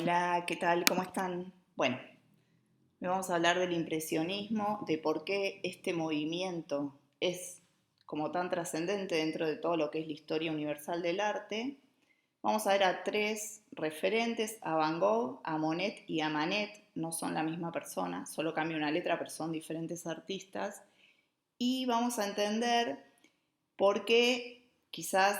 Hola, ¿qué tal? ¿Cómo están? Bueno, hoy vamos a hablar del impresionismo, de por qué este movimiento es como tan trascendente dentro de todo lo que es la historia universal del arte. Vamos a ver a tres referentes, a Van Gogh, a Monet y a Manet. No son la misma persona, solo cambia una letra, pero son diferentes artistas. Y vamos a entender por qué quizás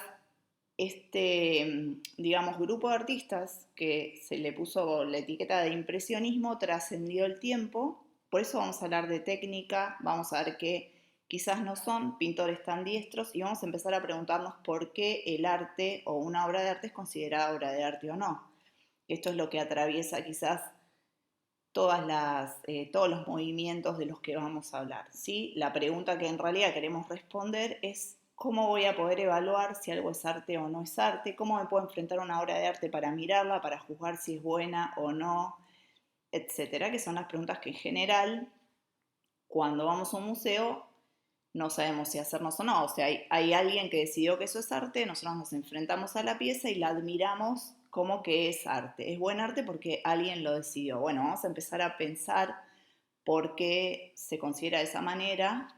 digamos, grupo de artistas que se le puso la etiqueta de impresionismo trascendió el tiempo. Por eso vamos a hablar de técnica, vamos a ver que quizás no son pintores tan diestros y vamos a empezar a preguntarnos por qué el arte o una obra de arte es considerada obra de arte o no. Esto es lo que atraviesa quizás todos los movimientos de los que vamos a hablar, ¿sí? La pregunta que en realidad queremos responder es cómo voy a poder evaluar si algo es arte o no es arte, cómo me puedo enfrentar a una obra de arte para mirarla, para juzgar si es buena o no, etcétera, que son las preguntas que en general, cuando vamos a un museo, no sabemos si hacernos o no. O sea, hay alguien que decidió que eso es arte, nosotros nos enfrentamos a la pieza y la admiramos como que es arte. Es buen arte porque alguien lo decidió. Bueno, vamos a empezar a pensar por qué se considera de esa manera,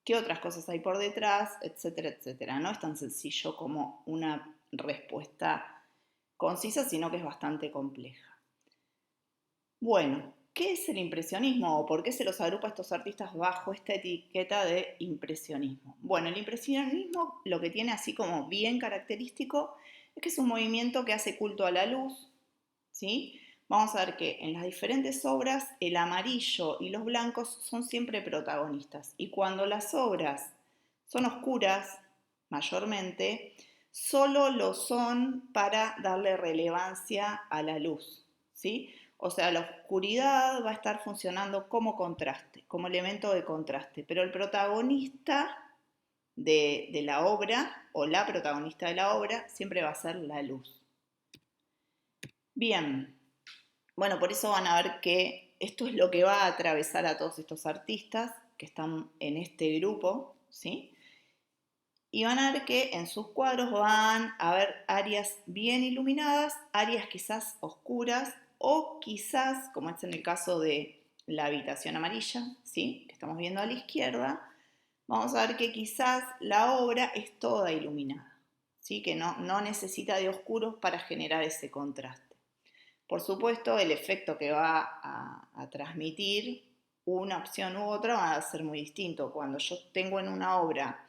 qué otras cosas hay por detrás, etcétera, etcétera. No es tan sencillo como una respuesta concisa, sino que es bastante compleja. Bueno, ¿qué es el impresionismo o por qué se los agrupa a estos artistas bajo esta etiqueta de impresionismo? Bueno, el impresionismo lo que tiene así como bien característico es que es un movimiento que hace culto a la luz, ¿sí? Vamos a ver que en las diferentes obras el amarillo y los blancos son siempre protagonistas y cuando las obras son oscuras, mayormente, solo lo son para darle relevancia a la luz, ¿sí? O sea, la oscuridad va a estar funcionando como contraste, como elemento de contraste, pero el protagonista de la obra o la protagonista de la obra siempre va a ser la luz. Bien, bueno, por eso van a ver que esto es lo que va a atravesar a todos estos artistas que están en este grupo, ¿sí? Y van a ver que en sus cuadros van a haber áreas bien iluminadas, áreas quizás oscuras o quizás, como es en el caso de la habitación amarilla, ¿sí? Que estamos viendo a la izquierda, vamos a ver que quizás la obra es toda iluminada, ¿sí? Que no necesita de oscuros para generar ese contraste. Por supuesto, el efecto que va a transmitir una opción u otra va a ser muy distinto. Cuando yo tengo en una obra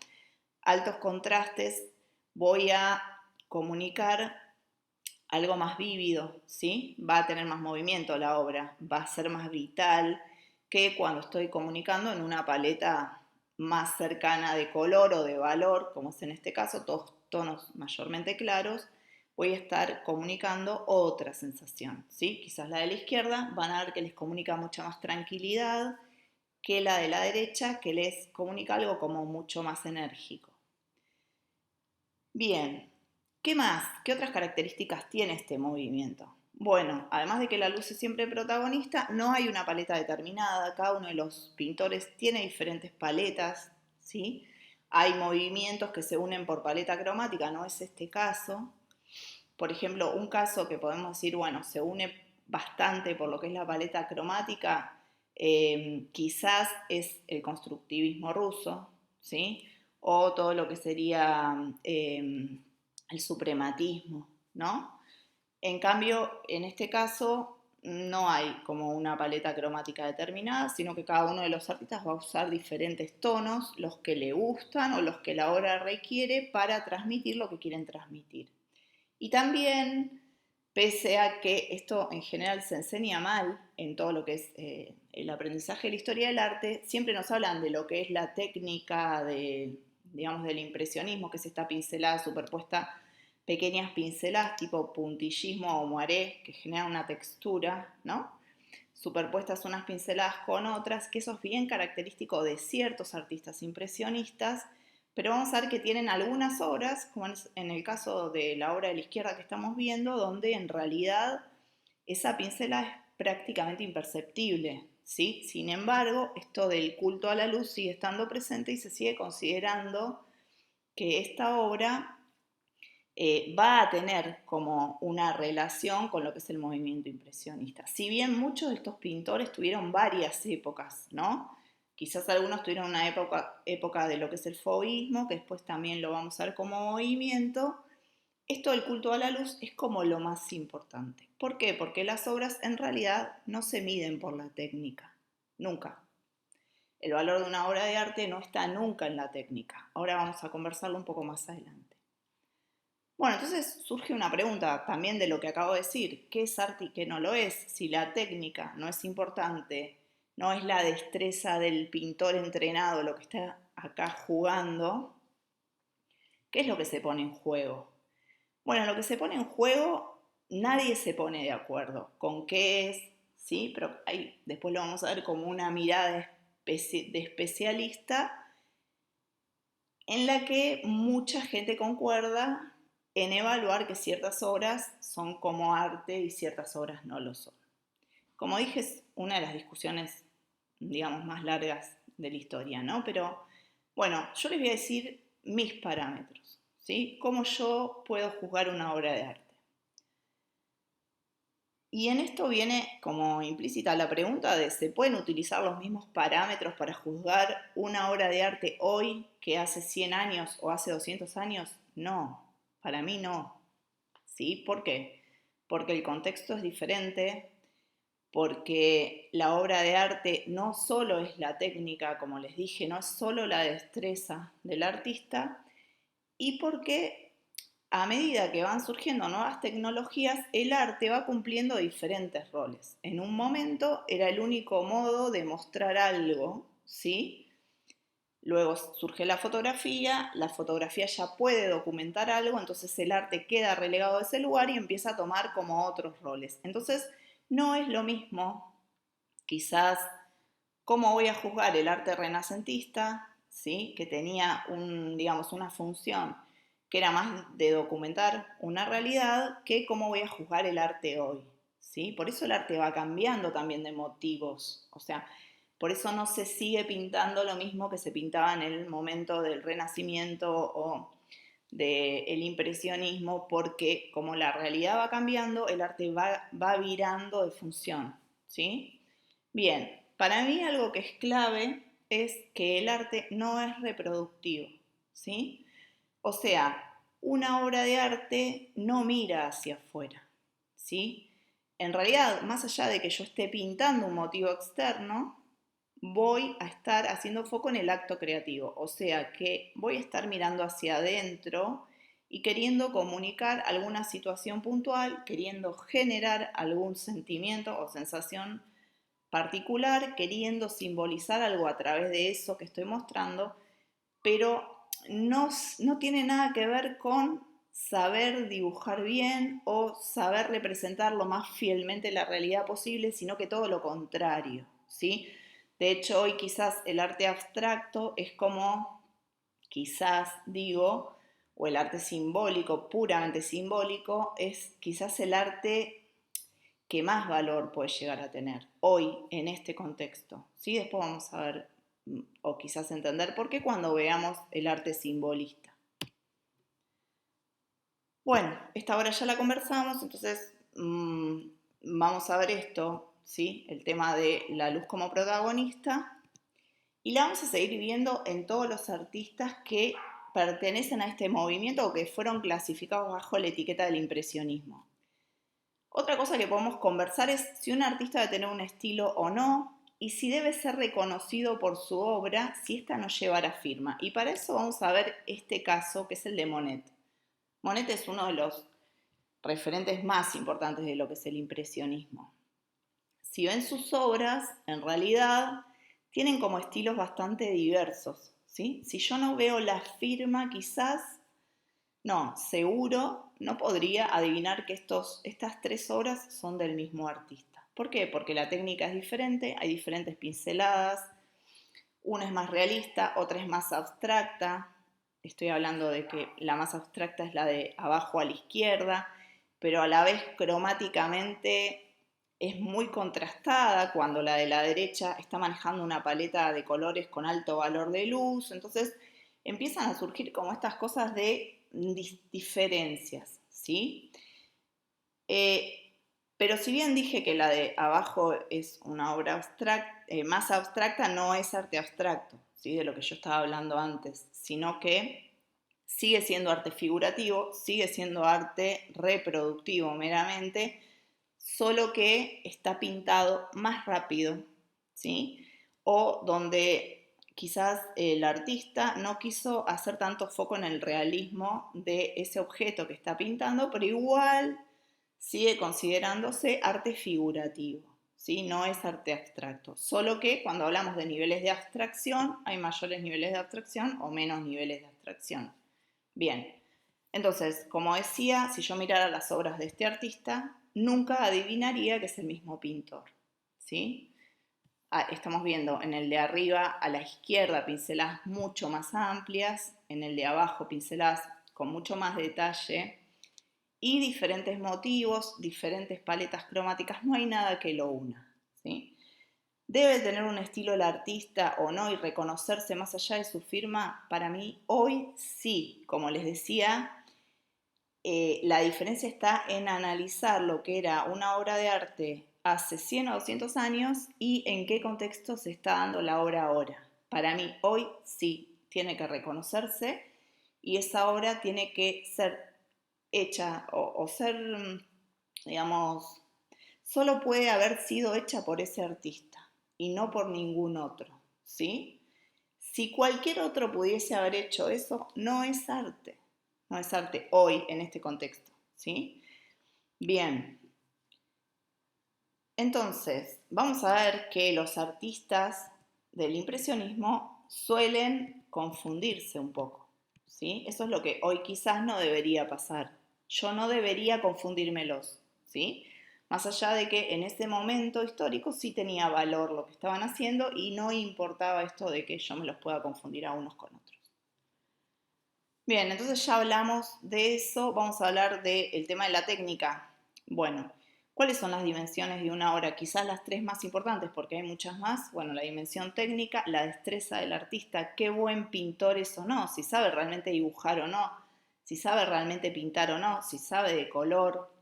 altos contrastes, voy a comunicar algo más vívido, ¿sí? Va a tener más movimiento la obra, va a ser más vital que cuando estoy comunicando en una paleta más cercana de color o de valor, como es en este caso, todos tonos mayormente claros, voy a estar comunicando otra sensación, ¿sí? Quizás la de la izquierda van a ver que les comunica mucha más tranquilidad que la de la derecha, que les comunica algo como mucho más enérgico. Bien, ¿qué más? ¿Qué otras características tiene este movimiento? Bueno, además de que la luz es siempre protagonista, no hay una paleta determinada, cada uno de los pintores tiene diferentes paletas, ¿sí? Hay movimientos que se unen por paleta cromática, no es este caso. Por ejemplo, un caso que podemos decir, bueno, se une bastante por lo que es la paleta cromática, quizás es el constructivismo ruso, ¿sí? O todo lo que sería el suprematismo, ¿no? En cambio, en este caso no hay como una paleta cromática determinada, sino que cada uno de los artistas va a usar diferentes tonos, los que le gustan o los que la obra requiere para transmitir lo que quieren transmitir. Y también, pese a que esto en general se enseña mal en todo lo que es el aprendizaje de la historia del arte, siempre nos hablan de lo que es la técnica digamos, del impresionismo, que es esta pincelada superpuesta, pequeñas pinceladas tipo puntillismo o moiré, que generan una textura, ¿no? Superpuestas unas pinceladas con otras, que eso es bien característico de ciertos artistas impresionistas, pero vamos a ver que tienen algunas obras, como en el caso de la obra de la izquierda que estamos viendo, donde en realidad esa pincelada es prácticamente imperceptible, ¿sí? Sin embargo, esto del culto a la luz sigue estando presente y se sigue considerando que esta obra va a tener como una relación con lo que es el movimiento impresionista. Si bien muchos de estos pintores tuvieron varias épocas, ¿no? Quizás algunos tuvieron una época de lo que es el fauvismo, que después también lo vamos a ver como movimiento. Esto del culto a la luz es como lo más importante. ¿Por qué? Porque las obras en realidad no se miden por la técnica, nunca. El valor de una obra de arte no está nunca en la técnica. Ahora vamos a conversarlo un poco más adelante. Bueno, entonces surge una pregunta también de lo que acabo de decir. ¿Qué es arte y qué no lo es? Si la técnica no es importante, no es la destreza del pintor entrenado lo que está acá jugando, ¿qué es lo que se pone en juego? Bueno, lo que se pone en juego, nadie se pone de acuerdo con qué es, ¿sí? Pero ahí después lo vamos a ver como una mirada de especialista en la que mucha gente concuerda en evaluar que ciertas obras son como arte y ciertas obras no lo son. Como dije, es una de las discusiones, digamos, más largas de la historia, ¿no? Pero bueno, yo les voy a decir mis parámetros, ¿sí? Cómo yo puedo juzgar una obra de arte. Y en esto viene como implícita la pregunta de, ¿se pueden utilizar los mismos parámetros para juzgar una obra de arte hoy que hace 100 años o hace 200 años? No, para mí no. ¿Sí? ¿Por qué? Porque el contexto es diferente, porque la obra de arte no solo es la técnica, como les dije, no es solo la destreza del artista, y porque a medida que van surgiendo nuevas tecnologías, el arte va cumpliendo diferentes roles. En un momento era el único modo de mostrar algo, ¿sí? Luego surge la fotografía ya puede documentar algo, entonces el arte queda relegado a ese lugar y empieza a tomar como otros roles. Entonces no es lo mismo, quizás, cómo voy a juzgar el arte renacentista, ¿sí? Que tenía digamos, una función que era más de documentar una realidad, que cómo voy a juzgar el arte hoy, ¿sí? Por eso el arte va cambiando también de motivos, o sea, por eso no se sigue pintando lo mismo que se pintaba en el momento del Renacimiento o del impresionismo, porque como la realidad va cambiando, el arte va virando de función, ¿sí? Bien, para mí algo que es clave es que el arte no es reproductivo, ¿sí? O sea, una obra de arte no mira hacia afuera, ¿sí? En realidad, más allá de que yo esté pintando un motivo externo, voy a estar haciendo foco en el acto creativo, o sea que voy a estar mirando hacia adentro y queriendo comunicar alguna situación puntual, queriendo generar algún sentimiento o sensación particular, queriendo simbolizar algo a través de eso que estoy mostrando, pero no tiene nada que ver con saber dibujar bien o saber representar lo más fielmente la realidad posible, sino que todo lo contrario, ¿sí? De hecho, hoy quizás el arte abstracto es como, quizás digo, o el arte simbólico, puramente simbólico, es quizás el arte que más valor puede llegar a tener hoy en este contexto. ¿Sí? Después vamos a ver o quizás entender por qué cuando veamos el arte simbolista. Bueno, esta hora ya la conversamos, entonces vamos a ver esto, ¿sí? El tema de la luz como protagonista, y la vamos a seguir viendo en todos los artistas que pertenecen a este movimiento o que fueron clasificados bajo la etiqueta del impresionismo. Otra cosa que podemos conversar es si un artista debe tener un estilo o no, y si debe ser reconocido por su obra si ésta no llevara firma. Y para eso vamos a ver este caso, que es el de Monet. Monet es uno de los referentes más importantes de lo que es el impresionismo. Si ven sus obras, en realidad tienen como estilos bastante diversos, ¿sí? Si yo no veo la firma, quizás, no, seguro no podría adivinar que estas tres obras son del mismo artista. ¿Por qué? Porque la técnica es diferente, hay diferentes pinceladas, una es más realista, otra es más abstracta. Estoy hablando de que la más abstracta es la de abajo a la izquierda, pero a la vez cromáticamente es muy contrastada cuando la de la derecha está manejando una paleta de colores con alto valor de luz. Entonces empiezan a surgir como estas cosas de diferencias, ¿sí? Pero si bien dije que la de abajo es una obra más abstracta, no es arte abstracto, ¿sí? De lo que yo estaba hablando antes, sino que sigue siendo arte figurativo, sigue siendo arte reproductivo meramente, solo que está pintado más rápido, ¿sí? O donde quizás el artista no quiso hacer tanto foco en el realismo de ese objeto que está pintando, pero igual sigue considerándose arte figurativo, ¿sí? No es arte abstracto. Solo que cuando hablamos de niveles de abstracción, hay mayores niveles de abstracción o menos niveles de abstracción. Bien, entonces, como decía, si yo mirara las obras de este artista, nunca adivinaría que es el mismo pintor, ¿sí? Estamos viendo en el de arriba a la izquierda pinceladas mucho más amplias, en el de abajo pinceladas con mucho más detalle y diferentes motivos, diferentes paletas cromáticas, no hay nada que lo una, ¿sí? ¿Debe tener un estilo el artista o no y reconocerse más allá de su firma? Para mí hoy sí, como les decía, la diferencia está en analizar lo que era una obra de arte hace 100 o 200 años y en qué contexto se está dando la obra ahora. Para mí, hoy sí tiene que reconocerse y esa obra tiene que ser hecha o ser, digamos, solo puede haber sido hecha por ese artista y no por ningún otro, ¿sí? Si cualquier otro pudiese haber hecho eso, no es arte. No es arte hoy en este contexto, ¿sí? Bien, entonces vamos a ver que los artistas del impresionismo suelen confundirse un poco, ¿sí? Eso es lo que hoy quizás no debería pasar. Yo no debería confundírmelos, ¿sí? Más allá de que en ese momento histórico sí tenía valor lo que estaban haciendo y no importaba esto de que yo me los pueda confundir a unos con otros. Bien, entonces ya hablamos de eso, vamos a hablar del tema de la técnica. Bueno, ¿cuáles son las dimensiones de una obra? Quizás las tres más importantes, porque hay muchas más. Bueno, la dimensión técnica, la destreza del artista, qué buen pintor es o no, si sabe realmente dibujar o no, si sabe realmente pintar o no, si sabe de color,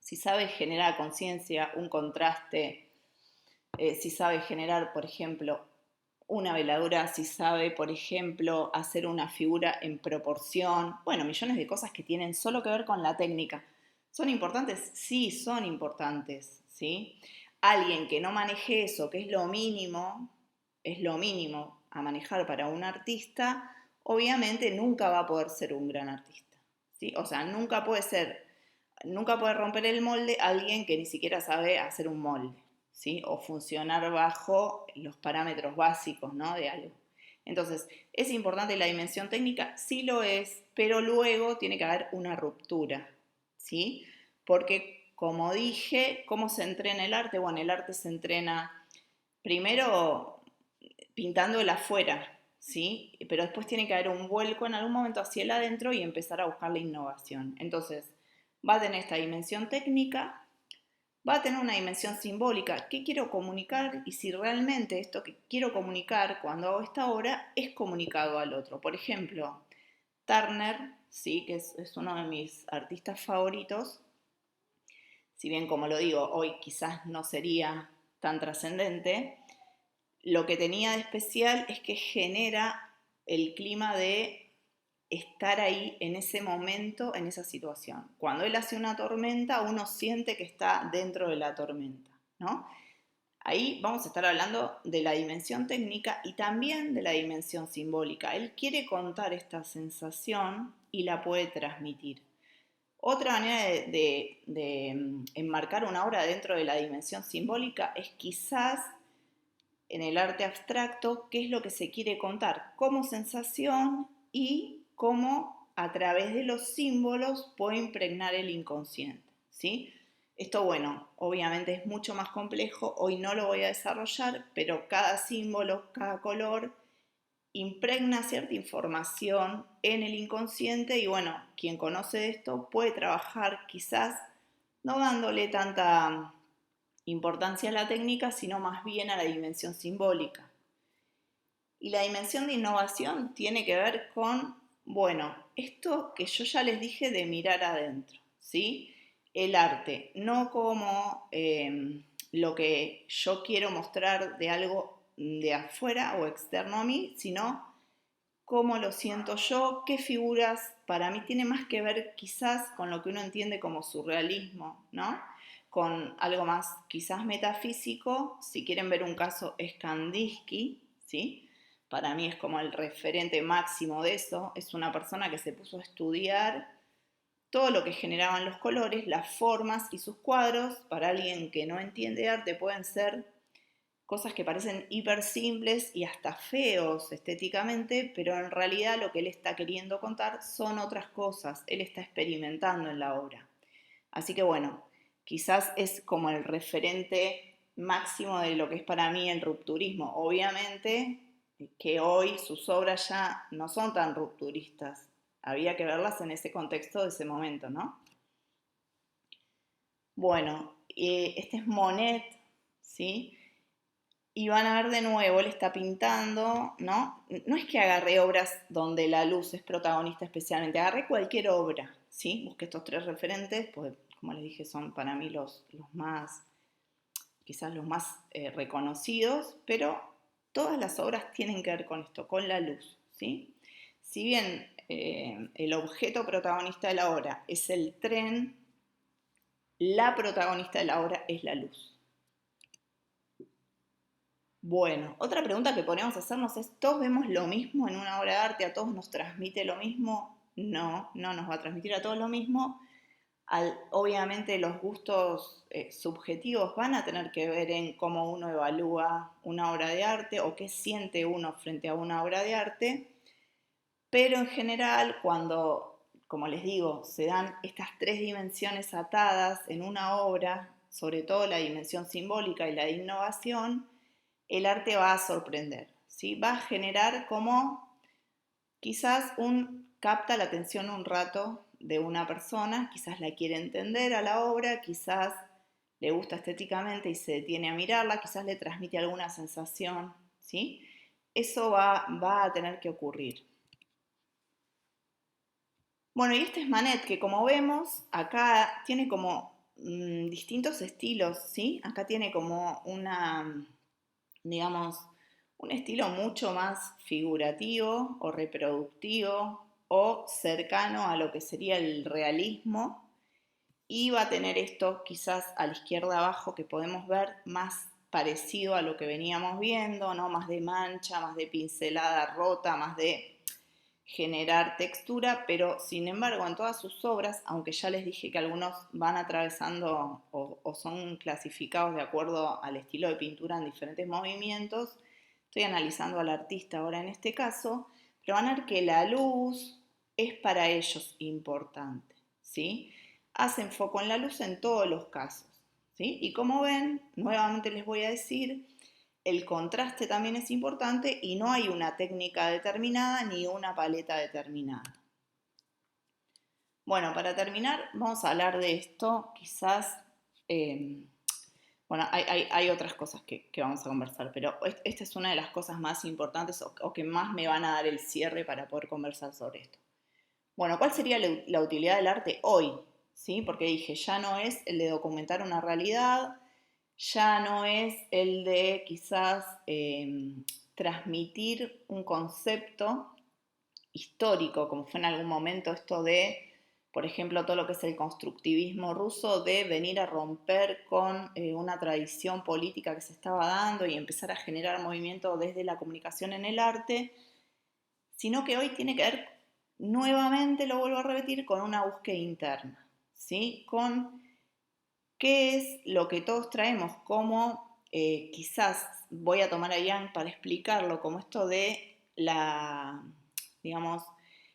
si sabe generar conciencia, un contraste, si sabe generar, por ejemplo, una veladura, si sabe, por ejemplo, hacer una figura en proporción. Bueno, millones de cosas que tienen solo que ver con la técnica. ¿Son importantes? Sí, son importantes, ¿sí? Alguien que no maneje eso, que es lo mínimo a manejar para un artista, obviamente nunca va a poder ser un gran artista, ¿sí? O sea, nunca puede romper el molde alguien que ni siquiera sabe hacer un molde, ¿sí? O funcionar bajo los parámetros básicos, ¿no? De algo. Entonces, ¿es importante la dimensión técnica? Sí lo es, pero luego tiene que haber una ruptura, ¿sí? Porque, como dije, ¿cómo se entrena el arte? Bueno, el arte se entrena primero pintando el afuera, ¿sí? Pero después tiene que haber un vuelco en algún momento hacia el adentro y empezar a buscar la innovación. Entonces, va a tener esta dimensión técnica, va a tener una dimensión simbólica. ¿Qué quiero comunicar? Y si realmente esto que quiero comunicar cuando hago esta obra es comunicado al otro. Por ejemplo, Turner, ¿sí? Que es uno de mis artistas favoritos, si bien como lo digo, hoy quizás no sería tan trascendente, lo que tenía de especial es que genera el clima de estar ahí en ese momento, en esa situación. Cuando él hace una tormenta, uno siente que está dentro de la tormenta, ¿no? Ahí vamos a estar hablando de la dimensión técnica y también de la dimensión simbólica. Él quiere contar esta sensación y la puede transmitir. Otra manera de enmarcar una obra dentro de la dimensión simbólica es quizás en el arte abstracto qué es lo que se quiere contar como sensación y cómo a través de los símbolos puede impregnar el inconsciente, ¿sí? Esto, bueno, obviamente es mucho más complejo, hoy no lo voy a desarrollar, pero cada símbolo, cada color impregna cierta información en el inconsciente y bueno, quien conoce esto puede trabajar quizás no dándole tanta importancia a la técnica, sino más bien a la dimensión simbólica. Y la dimensión de innovación tiene que ver con Bueno, esto que yo ya les dije de mirar adentro, ¿sí? El arte, no como lo que yo quiero mostrar de algo de afuera o externo a mí, sino cómo lo siento yo, qué figuras, para mí tiene más que ver quizás con lo que uno entiende como surrealismo, ¿no? Con algo más quizás metafísico, si quieren ver un caso es Kandinsky, ¿sí? Para mí es como el referente máximo de eso, es una persona que se puso a estudiar todo lo que generaban los colores, las formas y sus cuadros, para alguien que no entiende arte pueden ser cosas que parecen hiper simples y hasta feos estéticamente, pero en realidad lo que él está queriendo contar son otras cosas, él está experimentando en la obra. Así que bueno, quizás es como el referente máximo de lo que es para mí el rupturismo. Obviamente que hoy sus obras ya no son tan rupturistas, había que verlas en ese contexto de ese momento, ¿no? Bueno, este es Monet, ¿sí? Y van a ver de nuevo, él está pintando, ¿no? No es que agarré obras donde la luz es protagonista especialmente, agarré cualquier obra, ¿sí? Busqué estos tres referentes, pues como les dije, son para mí los más, quizás los más reconocidos, pero todas las obras tienen que ver con esto, con la luz, ¿sí? Si bien el objeto protagonista de la obra es el tren, la protagonista de la obra es la luz. Bueno, otra pregunta que podríamos hacernos es, ¿todos vemos lo mismo en una obra de arte? ¿A todos nos transmite lo mismo? No, no nos va a transmitir a todos lo mismo. Obviamente los gustos subjetivos van a tener que ver en cómo uno evalúa una obra de arte o qué siente uno frente a una obra de arte, pero en general cuando, como les digo, se dan estas tres dimensiones atadas en una obra, sobre todo la dimensión simbólica y la de innovación, el arte va a sorprender, ¿sí? Va a generar como quizás capta la atención un rato de una persona, quizás la quiere entender a la obra, quizás le gusta estéticamente y se detiene a mirarla, quizás le transmite alguna sensación, ¿sí? Eso va a tener que ocurrir. Bueno, y este es Manet, que como vemos, acá tiene como distintos estilos, ¿sí? Acá tiene como digamos, un estilo mucho más figurativo o reproductivo o cercano a lo que sería el realismo, y va a tener esto quizás a la izquierda abajo que podemos ver más parecido a lo que veníamos viendo, ¿no? Más de mancha, más de pincelada rota, más de generar textura, pero sin embargo en todas sus obras, aunque ya les dije que algunos van atravesando o son clasificados de acuerdo al estilo de pintura en diferentes movimientos, estoy analizando al artista ahora en este caso, pero van a ver que la luz es para ellos importante, ¿sí? Hacen foco en la luz en todos los casos, ¿sí? Y como ven, nuevamente les voy a decir, el contraste también es importante y no hay una técnica determinada ni una paleta determinada. Bueno, para terminar, vamos a hablar de esto, quizás, bueno, hay otras cosas que vamos a conversar, pero esta es una de las cosas más importantes o que más me van a dar el cierre para poder conversar sobre esto. Bueno, ¿cuál sería la utilidad del arte hoy? ¿Sí? Porque dije, ya no es el de documentar una realidad, ya no es el de quizás transmitir un concepto histórico, como fue en algún momento esto de, por ejemplo, todo lo que es el constructivismo ruso, de venir a romper con una tradición política que se estaba dando y empezar a generar movimiento desde la comunicación en el arte, sino que hoy tiene que ver, nuevamente lo vuelvo a repetir, con una búsqueda interna, ¿sí? Con qué es lo que todos traemos, como quizás voy a tomar a Ian para explicarlo, como esto de digamos,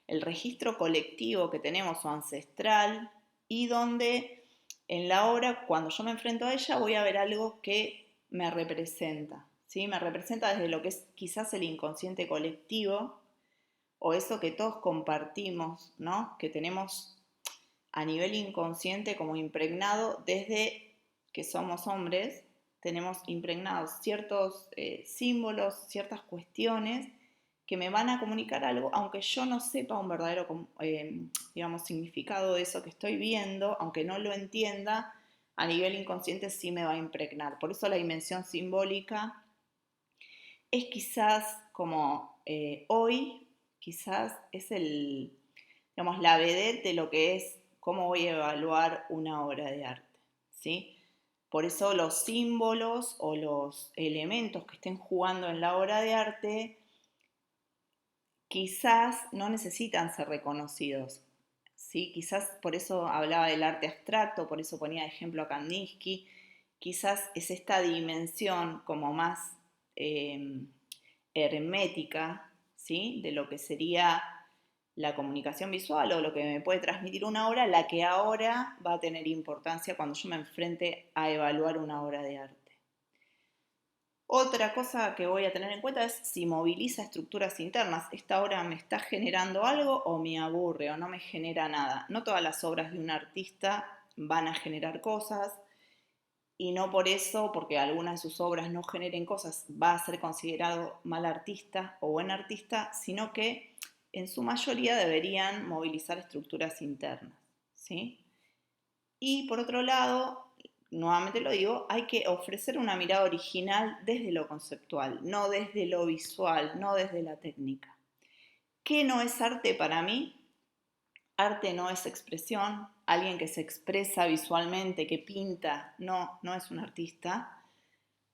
el registro colectivo que tenemos o ancestral, y donde en la obra, cuando yo me enfrento a ella, voy a ver algo que me representa, ¿sí? Me representa desde lo que es quizás el inconsciente colectivo, o eso que todos compartimos, ¿no? Que tenemos a nivel inconsciente como impregnado desde que somos hombres, tenemos impregnados ciertos símbolos, ciertas cuestiones que me van a comunicar algo, aunque yo no sepa un verdadero, digamos, significado de eso que estoy viendo, aunque no lo entienda, a nivel inconsciente sí me va a impregnar. Por eso la dimensión simbólica es quizás como hoy, quizás es digamos, la vedette de lo que es cómo voy a evaluar una obra de arte, ¿sí? Por eso los símbolos o los elementos que estén jugando en la obra de arte quizás no necesitan ser reconocidos, ¿sí? Quizás por eso hablaba del arte abstracto, por eso ponía de ejemplo a Kandinsky, quizás es esta dimensión como más eh, hermética, ¿sí? De lo que sería la comunicación visual o lo que me puede transmitir una obra, la que ahora va a tener importancia cuando yo me enfrente a evaluar una obra de arte. Otra cosa que voy a tener en cuenta es si moviliza estructuras internas. ¿Esta obra me está generando algo o me aburre o no me genera nada? No todas las obras de un artista van a generar cosas y no por eso, porque alguna de sus obras no generen cosas, va a ser considerado mal artista o buen artista, sino que en su mayoría deberían movilizar estructuras internas, ¿sí? Y por otro lado, nuevamente lo digo, hay que ofrecer una mirada original desde lo conceptual, no desde lo visual, no desde la técnica. ¿Qué no es arte para mí? Arte no es expresión. Alguien que se expresa visualmente, que pinta, no es un artista.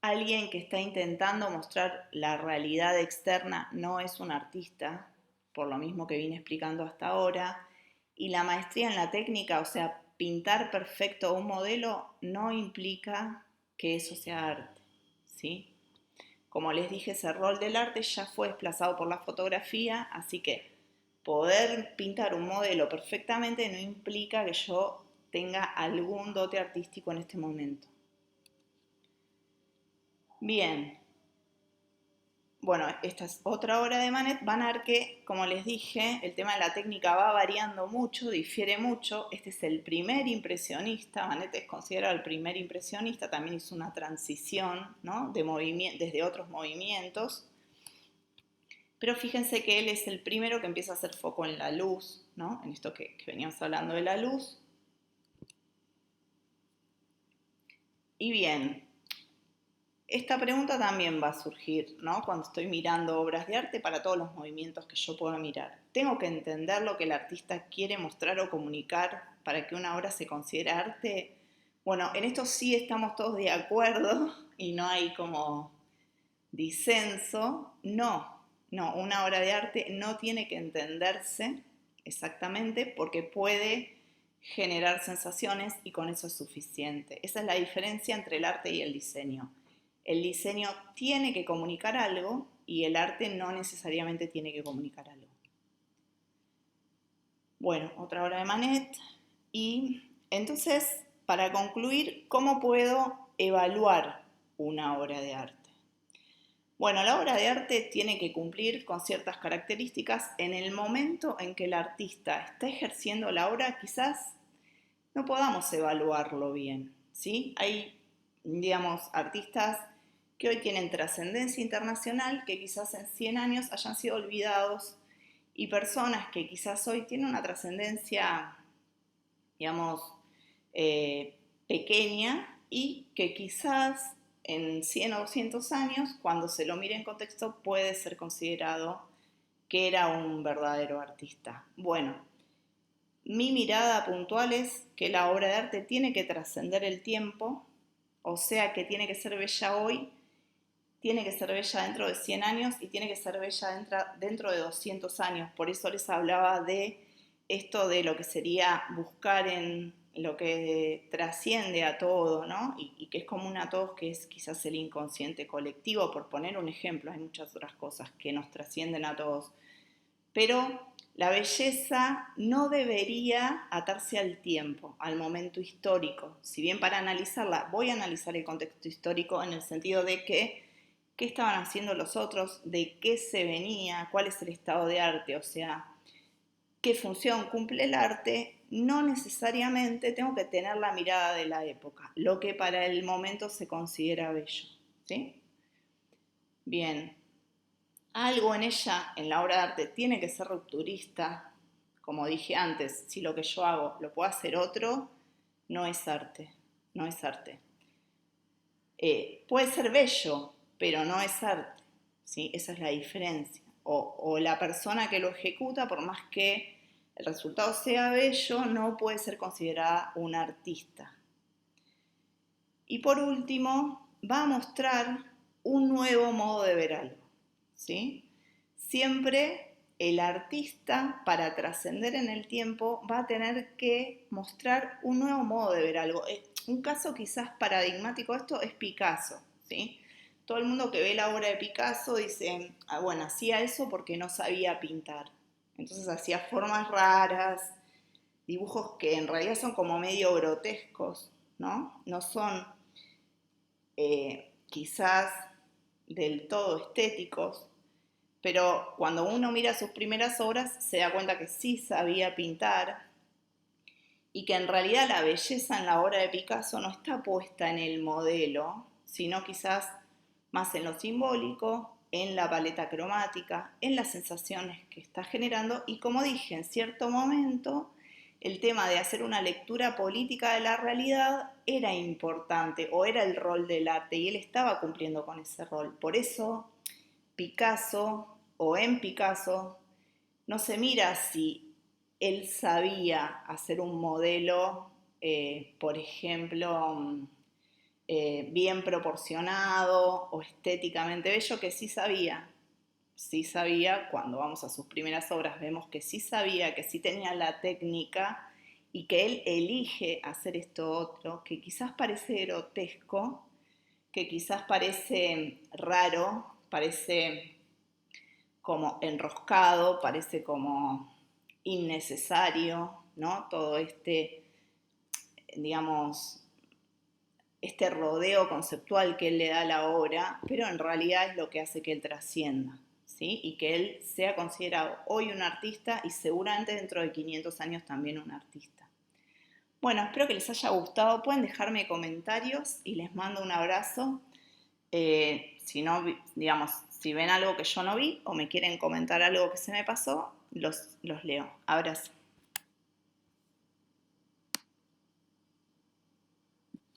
Alguien que está intentando mostrar la realidad externa no es un artista, por lo mismo que vine explicando hasta ahora. Y la maestría en la técnica, o sea, pintar perfecto un modelo, no implica que eso sea arte, ¿sí? Como les dije, ese rol del arte ya fue desplazado por la fotografía, así que poder pintar un modelo perfectamente no implica que yo tenga algún dote artístico en este momento. Bien, bueno, esta es otra obra de Manet. Van a ver que, como les dije, el tema de la técnica va variando mucho, difiere mucho. Este es el primer impresionista. Manet es considerado el primer impresionista. También hizo una transición, ¿no? De desde otros movimientos. Pero fíjense que él es el primero que empieza a hacer foco en la luz, ¿no? En esto que veníamos hablando de la luz. Y bien, esta pregunta también va a surgir, ¿no? Cuando estoy mirando obras de arte para todos los movimientos que yo pueda mirar. ¿Tengo que entender lo que el artista quiere mostrar o comunicar para que una obra se considere arte? Bueno, en esto sí estamos todos de acuerdo y no hay como disenso. No, una obra de arte no tiene que entenderse exactamente porque puede generar sensaciones y con eso es suficiente. Esa es la diferencia entre el arte y el diseño. El diseño tiene que comunicar algo y el arte no necesariamente tiene que comunicar algo. Bueno, otra obra de Manet. Y entonces, para concluir, ¿cómo puedo evaluar una obra de arte? Bueno, la obra de arte tiene que cumplir con ciertas características. En el momento en que el artista está ejerciendo la obra, quizás no podamos evaluarlo bien, ¿sí? Hay, digamos, artistas que hoy tienen trascendencia internacional, que quizás en 100 años hayan sido olvidados, y personas que quizás hoy tienen una trascendencia, digamos, pequeña y que quizás en 100 o 200 años, cuando se lo mire en contexto, puede ser considerado que era un verdadero artista. Bueno, mi mirada puntual es que la obra de arte tiene que trascender el tiempo, o sea que tiene que ser bella hoy, tiene que ser bella dentro de 100 años y tiene que ser bella dentro de 200 años. Por eso les hablaba de esto de lo que sería buscar en lo que trasciende a todo, ¿no? Y que es común a todos, que es quizás el inconsciente colectivo, por poner un ejemplo. Hay muchas otras cosas que nos trascienden a todos. Pero la belleza no debería atarse al tiempo, al momento histórico. Si bien para analizarla voy a analizar el contexto histórico en el sentido de que qué estaban haciendo los otros, de qué se venía, cuál es el estado de arte, o sea, qué función cumple el arte, no necesariamente tengo que tener la mirada de la época, lo que para el momento se considera bello, ¿sí? Bien. Algo en ella, en la obra de arte, tiene que ser rupturista. Como dije antes, si lo que yo hago lo puede hacer otro, no es arte, no es arte. Puede ser bello, pero no es arte, ¿sí? Esa es la diferencia. O la persona que lo ejecuta, por más que el resultado sea bello, no puede ser considerada un artista. Y por último, va a mostrar un nuevo modo de ver algo, ¿sí? Siempre el artista, para trascender en el tiempo, va a tener que mostrar un nuevo modo de ver algo. Un caso quizás paradigmático de esto es Picasso, ¿sí? Todo el mundo que ve la obra de Picasso dice, ah, bueno, hacía eso porque no sabía pintar. Entonces hacía formas raras, dibujos que en realidad son como medio grotescos, ¿no? No son quizás del todo estéticos, pero cuando uno mira sus primeras obras se da cuenta que sí sabía pintar y que en realidad la belleza en la obra de Picasso no está puesta en el modelo, sino quizás más en lo simbólico, en la paleta cromática, en las sensaciones que está generando y como dije, en cierto momento el tema de hacer una lectura política de la realidad era importante o era el rol del arte y él estaba cumpliendo con ese rol. Por eso Picasso o en Picasso no se mira si él sabía hacer un modelo, por ejemplo, bien proporcionado o estéticamente bello, que sí sabía, cuando vamos a sus primeras obras vemos que sí sabía, que sí tenía la técnica y que él elige hacer esto otro, que quizás parece grotesco, que quizás parece raro, parece como enroscado, parece como innecesario, ¿no? Todo digamos, este rodeo conceptual que él le da a la obra, pero en realidad es lo que hace que él trascienda, ¿sí? Y que él sea considerado hoy un artista y seguramente dentro de 500 años también un artista. Bueno, espero que les haya gustado. Pueden dejarme comentarios y les mando un abrazo. Si no, digamos, si ven algo que yo no vi o me quieren comentar algo que se me pasó, los leo. Abrazo.